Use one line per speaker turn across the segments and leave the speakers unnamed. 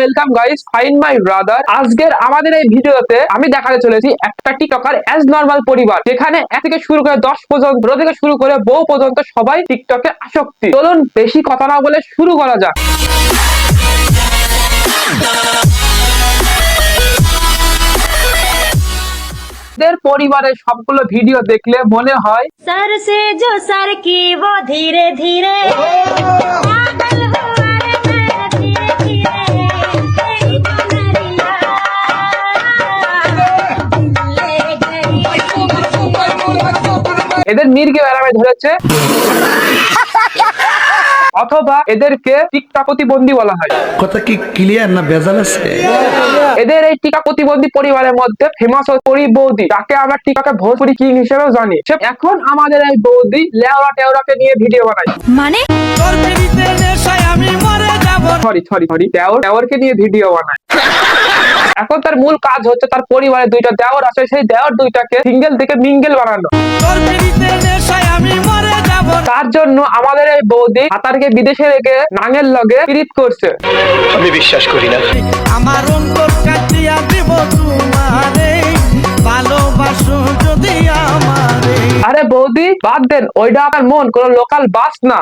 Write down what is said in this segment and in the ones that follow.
Welcome guys, find my brother. আজকের আমাদের এই ভিডিওতে আমি দেখাতে চলেছি একটা টিকটকার অ্যাজ নরমাল পরিবার, যেখানে এক থেকে শুরু করে 10 পর্যন্ত, থেকে শুরু করে বউ পর্যন্ত সবাই টিকটকে আসক্তি। চলুন বেশি কথা না বলে শুরু করা যাক। পরিবারের সবগুলো ভিডিও দেখলে মনে হয়
सर से जो सर की वो धीरे धीरे पागल हुआ है मैं धीरे धीरे तेरी कमरिया ले गई।
এদের মির্গে বেড়ামে ধরেছে, অথবা এদেরকে টিকটক প্রতিবন্ধী বলা হয়।
কথা কি ক্লিয়ার না ভেজাল আছে?
এদের এই টিকা প্রতিবন্ধী পরিবারের মধ্যে ফেমাস পরি বৌদি, তাকে আমরা টিকাকে ভোজপুরি কিং হিসেবেও জানি। এখন আমাদের এই বৌদি লেওরা টেওরাকে নিয়ে ভিডিও বানায়,
মানে
সরি দেওরকে নিয়ে ভিডিও বানায়। এখন তার মূল কাজ হচ্ছে তার পরিবারে দুইটা দেওর আছে, সেই দেওর দুইটাকে সিঙ্গেল থেকে মিঙ্গেল বানানো। তার জন্য আমাদের এই বৌদি হাতারকে বিদেশে রেখে নাঙের লগে পিরিত করছে।
আমি বিশ্বাস করি না।
আমার অন্তর কাটিয়া দিব তোমারে, ভালোবাসো যদি আমারে।
আরে বৌদি বাদ দেন, ওইটা আমার মন, কোন লোকাল বাস না।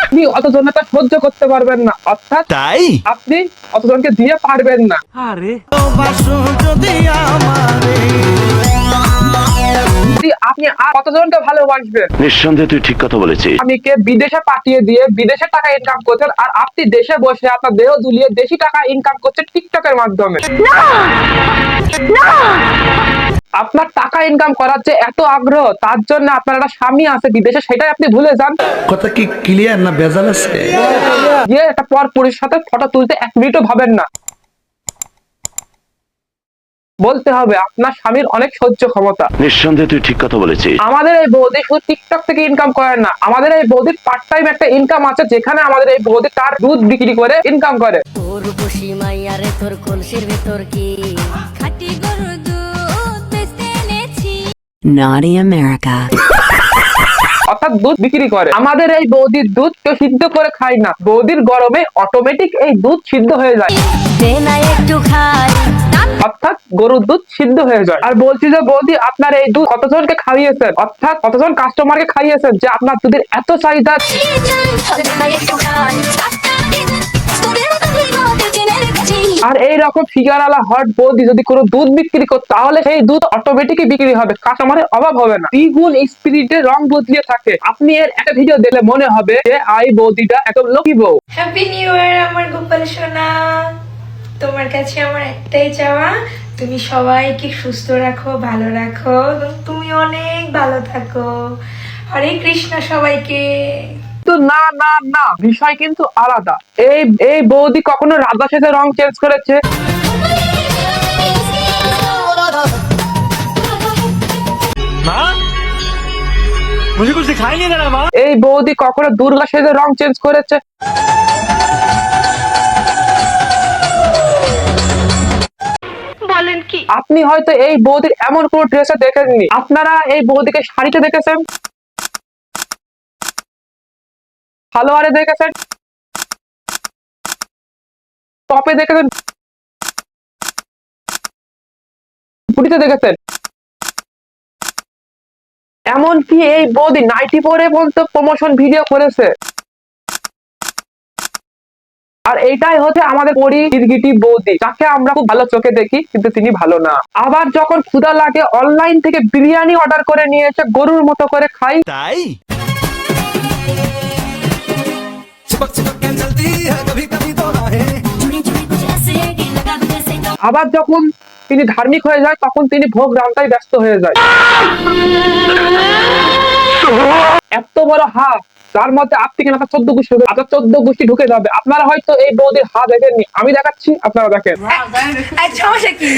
আপনি অতজনটা সহ্য করতে পারবেন না, অর্থাৎ
তাই
আপনি অতজনকে দিয়ে পারবেন না।
ভালোবাসো যদি আমারে।
আপনি আর কতজনকে ভালোবাসবেন?
নিঃসন্দেহে তুই ঠিক কথা বলেছিস।
আপনি কে বিদেশে পাঠিয়ে দিয়ে বিদেশে টাকা ইনকাম করছেন, আর আপনি দেশে বসে আপনার দেহ দুলিয়ে দেশি টাকা ইনকাম করছেন টিকটকের মাধ্যমে। আপনার টাকা ইনকাম করার যে এত আগ্রহ, তার জন্য আপনার একটা স্বামী আছে বিদেশে, সেটাই আপনি ভুলে যান।
কথা কি ক্লিয়ার না ভেজাল আছে?
গিয়ে একটা পর পুরুষের সাথে ফটো তুলতে 1 মিনিটও ভাবেন না। বলতে হবে আপনার স্বামীর অনেক সহ্য ক্ষমতা।
নিঃসন্দেহে তুই ঠিক কথা বলেছিস।
আমাদের এই বৌদি শুধু টিকটক থেকে ইনকাম করেন না, আমাদের এই বৌদির পার্ট টাইম একটা ইনকাম আছে, যেখানে আমাদের এই বৌদি তার দুধ বিক্রি করে ইনকাম করে।
তোর বসি মাইয়ারে তোর কলসির ভিতর কি খাঁটি গরুর দুধ বেচতে এনেছি।
Naughty America.
অর্থাৎ দুধ বিক্রি করে। আমাদের এই বৌদির দুধ কেউ সিদ্ধ করে খায় না, বৌদির গরমে অটোমেটিক এই দুধ সিদ্ধ হয়ে যায়,
দে না একটু খাই।
অর্থাৎ গরুর দুধ সিদ্ধ হয়ে যায়। আর বলছি যে বৌদি, আপনার এই দুধ কতজনকে খাইয়েছেন, অর্থাৎ কতজন কাস্টমারকে খাইয়েছেন যে আপনার দুধের এত চাহিদা। আর এইরকম ফিগারওয়ালা হট বৌদি যদি কোনো দুধ বিক্রি করত, তাহলে সেই দুধ অটোমেটিকই বিক্রি হবে, কাস্টমারের অভাব হবে না। দ্বিগুণ স্পিরিটে রং বদলিয়ে থাকে। আপনি এর একটা ভিডিও দেখলে মনে হবে যে এই বৌদিটা একদম লক্ষ্মী বউ।
হ্যাপি নিউ ইয়ার আমার গোপাল সোনা। তোমার কাছে আমার একটাই চাওয়া, তুমি সবাইকে সুস্থ রাখো, ভালো রাখো এবং তুমি অনেক ভালো থাকো। হরে কৃষ্ণ সবাইকে।
কিন্তু না না না, বিষয় কিন্তু আলাদা। এই বৌদি কখনো রাধা সেজে রং চেঞ্জ করেছে? এই বৌদি কখনো দুর্গা সেজে রং চেঞ্জ করেছে?
বলেন কি?
আপনি হয়তো এই বৌদির এমন কোন ড্রেসে দেখেননি। আপনারা এই বৌদিকে শাড়িতে দেখেছেন, সালোয়ারে দেখেছেন, টপে দেখেছেন, পুটিতে দেখেছেন, এমনকি এই বৌদি নাইটি পরে বলতে প্রমোশন ভিডিও করেছে। আর এইটাই হচ্ছে আমাদের পরি গিরগিটি বৌদি, যাকে আমরা খুব ভালো চোখে দেখি, কিন্তু তিনি ভালো না। আবার যখন ক্ষুধা লাগে অনলাইন থেকে বিরিয়ানি অর্ডার করে নিয়ে এসে গরুর মতো করে খাই।
তাই
আবার যখন তিনি ধার্মিক হয়ে যায়, তখন তিনি ভোগ রান্নায় ব্যস্ত হয়ে যায়। এত বড় হাত, তার মধ্যে আপনি কিনা 14 গোষ্ঠী, আপনার 14 গোষ্ঠী ঢুকে যাবে। আপনারা হয়তো এই বৌদির হাত দেখেননি, আমি দেখাচ্ছি, আপনারা দেখেন।
সমস্যা কি?